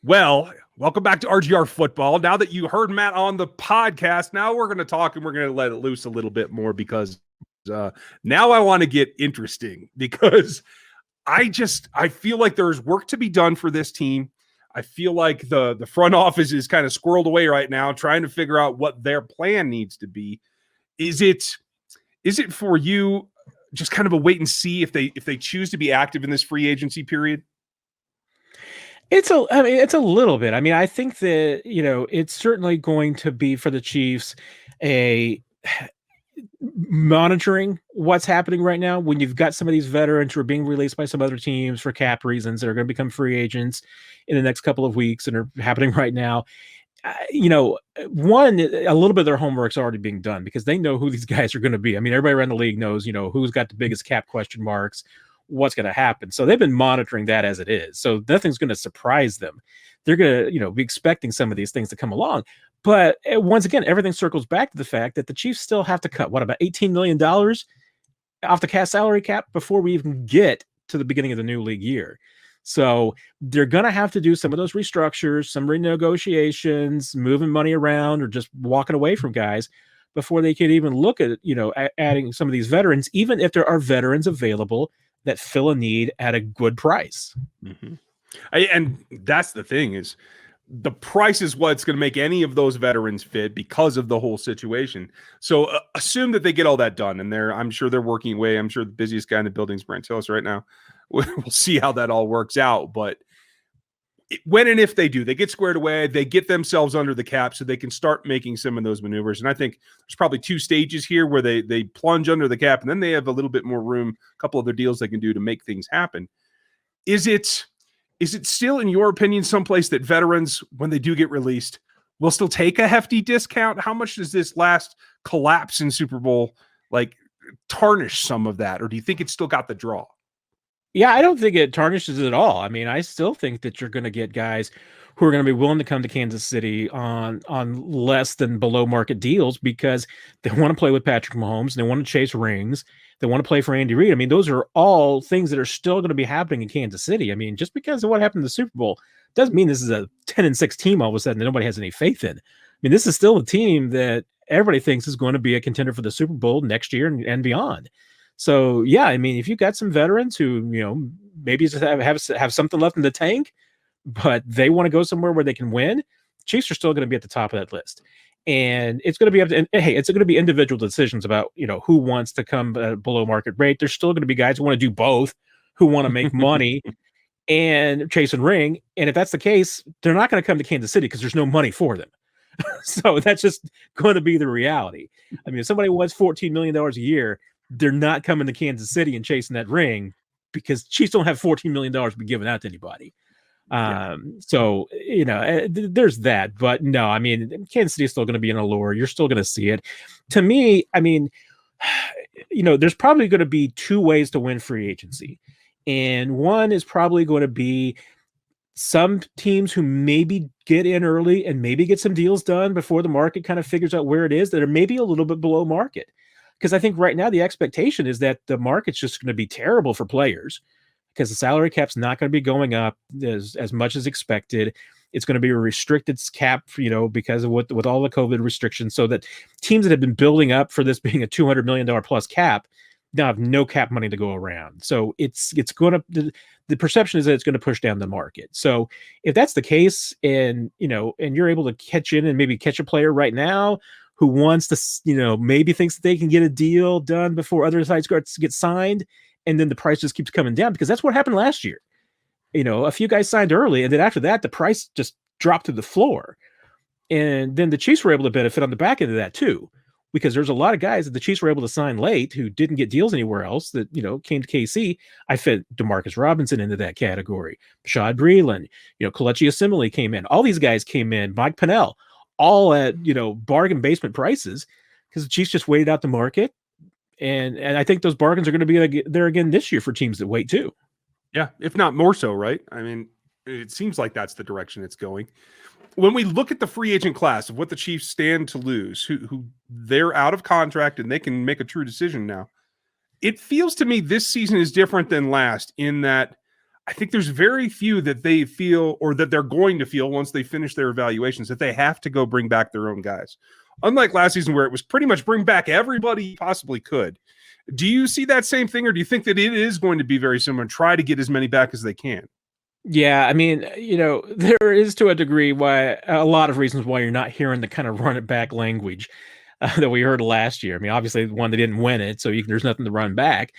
Well, welcome back to RGR Football. Now that you heard Matt on the podcast, now we're going to talk and we're going to let it loose a little bit more because now I want to get interesting because I feel like there's work to be done for this team. I feel like the front office is kind of squirreled away right now trying to figure out what their plan needs to be. Is it for you just kind of a wait and see if they choose to be active in this free agency period? It's a little bit. I mean, I think that, it's certainly going to be for the Chiefs a monitoring what's happening right now when you've got some of these veterans who are being released by some other teams for cap reasons that are going to become free agents in the next couple of weeks and are happening right now. One, a little bit of their homework's already being done because they know who these guys are going to be. I mean, everybody around the league knows, who's got the biggest cap question marks, what's going to happen. So they've been monitoring that as it is. So nothing's going to surprise them. They're going to, be expecting some of these things to come along. But once again, everything circles back to the fact that the Chiefs still have to cut, about $18 million off the salary cap before we even get to the beginning of the new league year. So they're going to have to do some of those restructures, some renegotiations, moving money around or just walking away from guys before they can even look at, adding some of these veterans, even if there are veterans available that fill a need at a good price. Mm-hmm. And that's the thing is the price is what's going to make any of those veterans fit because of the whole situation. So assume that they get all that done and I'm sure they're working away. I'm sure the busiest guy in the building is Brent Tillis right now. We'll see how that all works out. But when and if they do, they get squared away, they get themselves under the cap so they can start making some of those maneuvers. And I think there's probably two stages here where they plunge under the cap and then they have a little bit more room, a couple other deals they can do to make things happen. Is it still, in your opinion, someplace that veterans, when they do get released, will still take a hefty discount? How much does this last collapse in Super Bowl tarnish some of that? Or do you think it's still got the draw? Yeah, I don't think it tarnishes it at all. I mean, I still think that you're going to get guys who are going to be willing to come to Kansas City on less than below market deals because they want to play with Patrick Mahomes, they want to chase rings, they want to play for Andy Reid. I mean, those are all things that are still going to be happening in Kansas City. I mean, just because of what happened in the Super Bowl doesn't mean this is a 10-6 team all of a sudden that nobody has any faith in. I mean, this is still a team that everybody thinks is going to be a contender for the Super Bowl next year and beyond. So, yeah, I mean, if you've got some veterans who, maybe just have something left in the tank, but they want to go somewhere where they can win, Chiefs are still going to be at the top of that list. And it's going to be it's going to be individual decisions about, who wants to come below market rate. There's still going to be guys who want to do both, who want to make money and chase and ring. And if that's the case, they're not going to come to Kansas City because there's no money for them. So that's just going to be the reality. I mean, if somebody wants $14 million a year, they're not coming to Kansas City and chasing that ring because Chiefs don't have $14 million to be given out to anybody. So, there's that. But no, I mean, Kansas City is still going to be an allure. You're still going to see it. To me, I mean, there's probably going to be two ways to win free agency. And one is probably going to be some teams who maybe get in early and maybe get some deals done before the market kind of figures out where it is that are maybe a little bit below market. Because I think right now the expectation is that the market's just going to be terrible for players because the salary cap's not going to be going up as much as expected. It's going to be a restricted cap, because of with all the COVID restrictions, so that teams that have been building up for this being a $200 million plus cap now have no cap money to go around. So it's going to, the perception is that it's going to push down the market. So if that's the case and you're able to catch in and maybe catch a player right now who wants to, maybe thinks that they can get a deal done before other sides get signed, and then the price just keeps coming down because that's what happened last year. A few guys signed early, and then after that, the price just dropped to the floor. And then the Chiefs were able to benefit on the back end of that too, because there's a lot of guys that the Chiefs were able to sign late who didn't get deals anywhere else that, came to KC. I fit DeMarcus Robinson into that category. Bashad Breeland, Kelechi Osemele came in. All these guys came in. Mike Pennell, all at, bargain basement prices because the Chiefs just waited out the market. And I think those bargains are going to be there again this year for teams that wait too. Yeah, if not more so, right? I mean, it seems like that's the direction it's going. When we look at the free agent class of what the Chiefs stand to lose, who they're out of contract and they can make a true decision now, it feels to me this season is different than last in that I think there's very few that they feel or that they're going to feel once they finish their evaluations that they have to go bring back their own guys. Unlike last season where it was pretty much bring back everybody you possibly could. Do you see that same thing, or do you think that it is going to be very similar and try to get as many back as they can? Yeah, I mean, there is to a degree why a lot of reasons why you're not hearing the kind of run it back language that we heard last year. I mean, obviously, one, they didn't win it, so there's nothing to run back.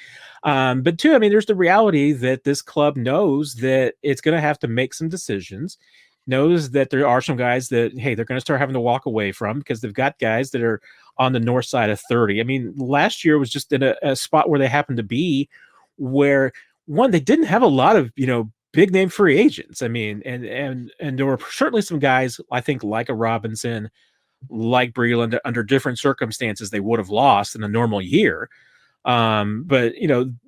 But two, I mean, there's the reality that this club knows that it's going to have to make some decisions, knows that there are some guys that, hey, they're going to start having to walk away from because they've got guys that are on the north side of 30. I mean, last year was just in a spot where they happened to be where, one, they didn't have a lot of, big name free agents. I mean, and there were certainly some guys, I think, like a Robinson, like Breland, under different circumstances they would have lost in a normal year. But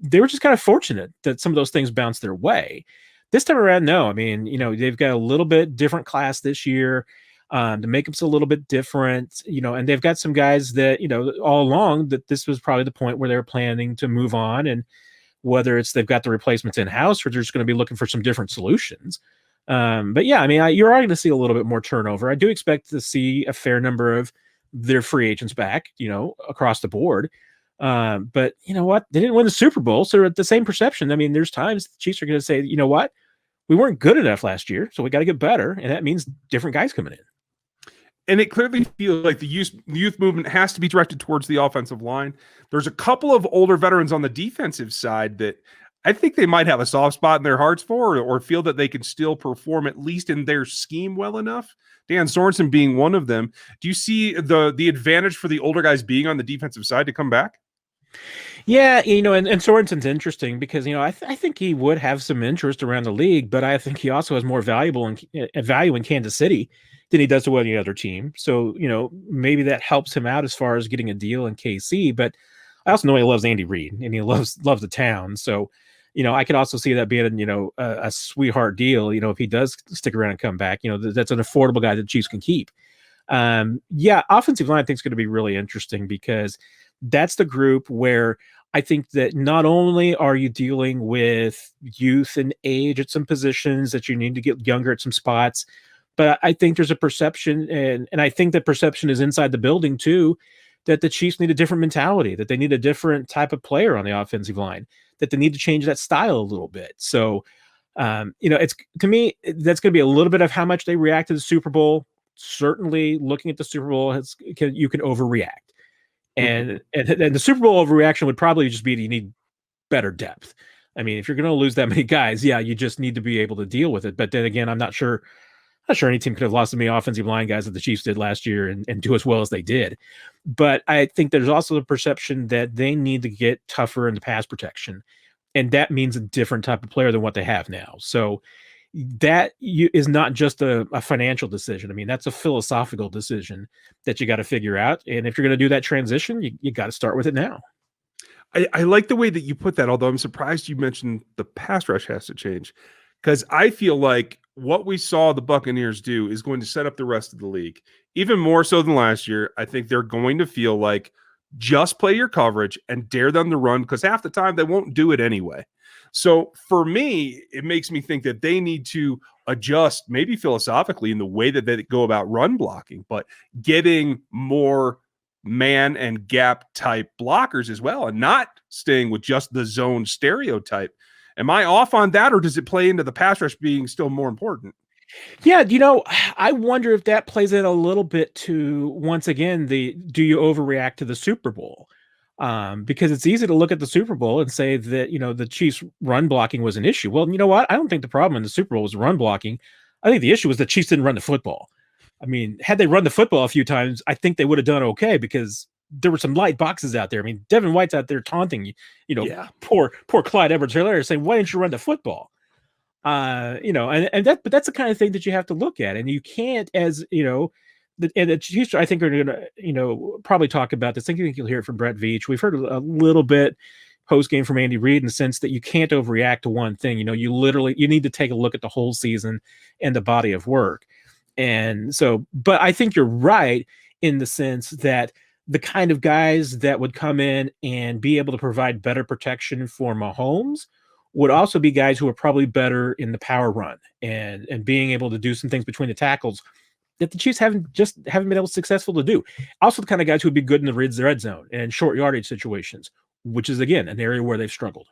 they were just kind of fortunate that some of those things bounced their way. This time around, no. I mean, they've got a little bit different class this year. The makeup's a little bit different, and they've got some guys that, all along that this was probably the point where they were planning to move on, and whether it's they've got the replacements in-house or they're just going to be looking for some different solutions. But yeah, I mean, you're going to see a little bit more turnover. I do expect to see a fair number of their free agents back, across the board. But you know what? They didn't win the Super Bowl, so at the same perception. I mean, there's times the Chiefs are going to say, you know what? We weren't good enough last year, so we got to get better, and that means different guys coming in. And it clearly feels like the youth movement has to be directed towards the offensive line. There's a couple of older veterans on the defensive side that I think they might have a soft spot in their hearts for, or feel that they can still perform at least in their scheme well enough. Dan Sorensen being one of them. Do you see the advantage for the older guys being on the defensive side to come back? Yeah, and Sorensen's interesting because I think he would have some interest around the league, but I think he also has more value in Kansas City than he does to any other team. So maybe that helps him out as far as getting a deal in KC. But I also know he loves Andy Reid and he loves the town. So I could also see that being a sweetheart deal. If he does stick around and come back, that's an affordable guy that the Chiefs can keep. Yeah, offensive line I think is going to be really interesting because that's the group where I think that not only are you dealing with youth and age at some positions that you need to get younger at some spots, but I think there's a perception, and I think that perception is inside the building too, that the Chiefs need a different mentality, that they need a different type of player on the offensive line, that they need to change that style a little bit. So, it's, to me, that's going to be a little bit of how much they react to the Super Bowl. Certainly looking at the Super Bowl, you can overreact. And the Super Bowl overreaction would probably just be you need better depth. I mean, if you're going to lose that many guys, yeah, you just need to be able to deal with it. But then again, I'm not sure any team could have lost as many offensive line guys that the Chiefs did last year and do as well as they did. But I think there's also the perception that they need to get tougher in the pass protection. And that means a different type of player than what they have now. So that is not just a financial decision. I mean, that's a philosophical decision that you got to figure out. And if you're going to do that transition, you got to start with it now. I like the way that you put that, although I'm surprised you mentioned the pass rush has to change, because I feel like what we saw the Buccaneers do is going to set up the rest of the league even more so than last year. I think they're going to feel like just play your coverage and dare them to run, because half the time they won't do it anyway. So for me, it makes me think that they need to adjust maybe philosophically in the way that they go about run blocking, but getting more man and gap type blockers as well, and not staying with just the zone stereotype. Am I off on that, or does it play into the pass rush being still more important? Yeah, I wonder if that plays in a little bit to, once again, do you overreact to the Super Bowl? Because it's easy to look at the Super Bowl and say that, the Chiefs run blocking was an issue. Well, you know what? I don't think the problem in the Super Bowl was run blocking. I think the issue was the Chiefs didn't run the football. I mean, had they run the football a few times, I think they would have done okay because there were some light boxes out there. I mean, Devin White's out there taunting you, Yeah. poor Clyde Edwards-Helaire saying, why didn't you run the football? But that's the kind of thing that you have to look at. And you can't, as the Chiefs, I think, are going to, probably talk about this. I think you'll hear it from Brett Veach. We've heard a little bit post game from Andy Reid in the sense that you can't overreact to one thing. You need to take a look at the whole season and the body of work. And so, but I think you're right in the sense that the kind of guys that would come in and be able to provide better protection for Mahomes would also be guys who are probably better in the power run and being able to do some things between the tackles that the Chiefs haven't been able to successful to do. Also, the kind of guys who would be good in the red zone and short yardage situations, which is again an area where they've struggled.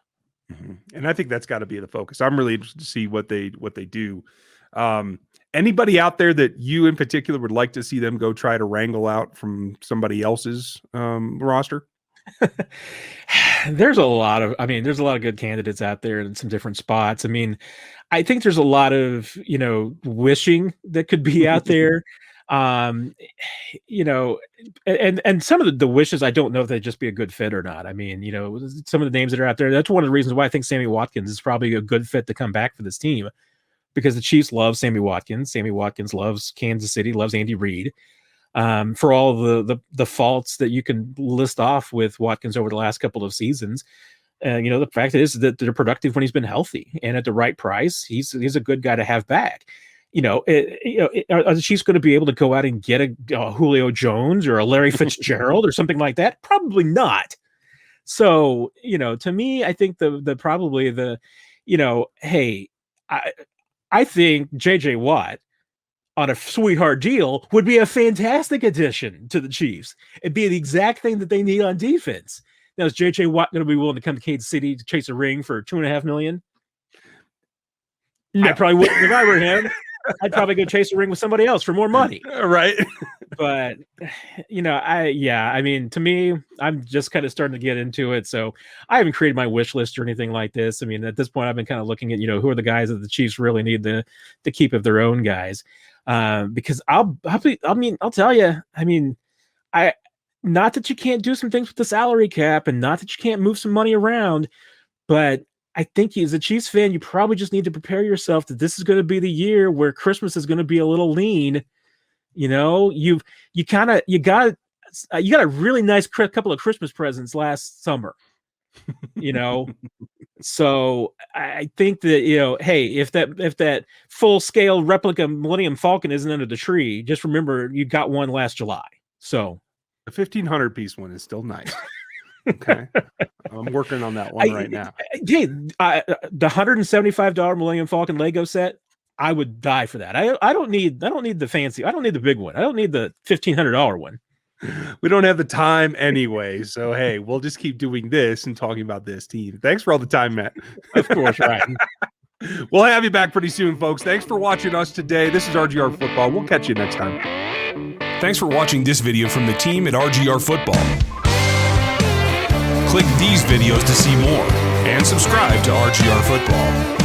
Mm-hmm. And I think that's got to be the focus. I'm really interested to see what they do. Anybody out there that you in particular would like to see them go try to wrangle out from somebody else's roster? There's a lot of good candidates out there in some different spots. I mean, I think there's a lot of, wishing that could be out there. And some of the wishes, I don't know if they'd just be a good fit or not. I mean, some of the names that are out there, that's one of the reasons why I think Sammy Watkins is probably a good fit to come back for this team, because the Chiefs love Sammy Watkins. Sammy Watkins loves Kansas City, loves Andy Reid. For all the faults that you can list off with Watkins over the last couple of seasons, the fact is that they're productive when he's been healthy and at the right price. He's a good guy to have back. Are the Chiefs going to be able to go out and get a Julio Jones or a Larry Fitzgerald or something like that? Probably not. So, to me, I think I think JJ Watt on a sweetheart deal would be a fantastic addition to the Chiefs. It'd be the exact thing that they need on defense. Now, is JJ Watt going to be willing to come to Kansas City to chase a ring for $2.5 million? No. I probably wouldn't if I were him. I'd probably go chase a ring with somebody else for more money. Right. But, to me, I'm just kind of starting to get into it. So I haven't created my wish list or anything like this. I mean, at this point, I've been kind of looking at, who are the guys that the Chiefs really need to keep of their own guys. Because I'll tell you, not that you can't do some things with the salary cap and not that you can't move some money around, but I think as a Chiefs fan, you probably just need to prepare yourself that this is going to be the year where Christmas is going to be a little lean. You got a really nice couple of Christmas presents last summer, So I think that, hey, if that full scale replica Millennium Falcon isn't under the tree, just remember you got one last July. So the 1,500 piece one is still nice. Okay. I'm working on that one right now. Hey, the $175 Millennium Falcon Lego set, I would die for that. I don't need the fancy. I don't need the big one. I don't need the $1,500 one. We don't have the time anyway. So, hey, we'll just keep doing this and talking about this team. Thanks for all the time, Matt. Of course, Ryan. We'll have you back pretty soon, folks. Thanks for watching us today. This is RGR Football. We'll catch you next time. Thanks for watching this video from the team at RGR Football. Click these videos to see more and subscribe to RGR Football.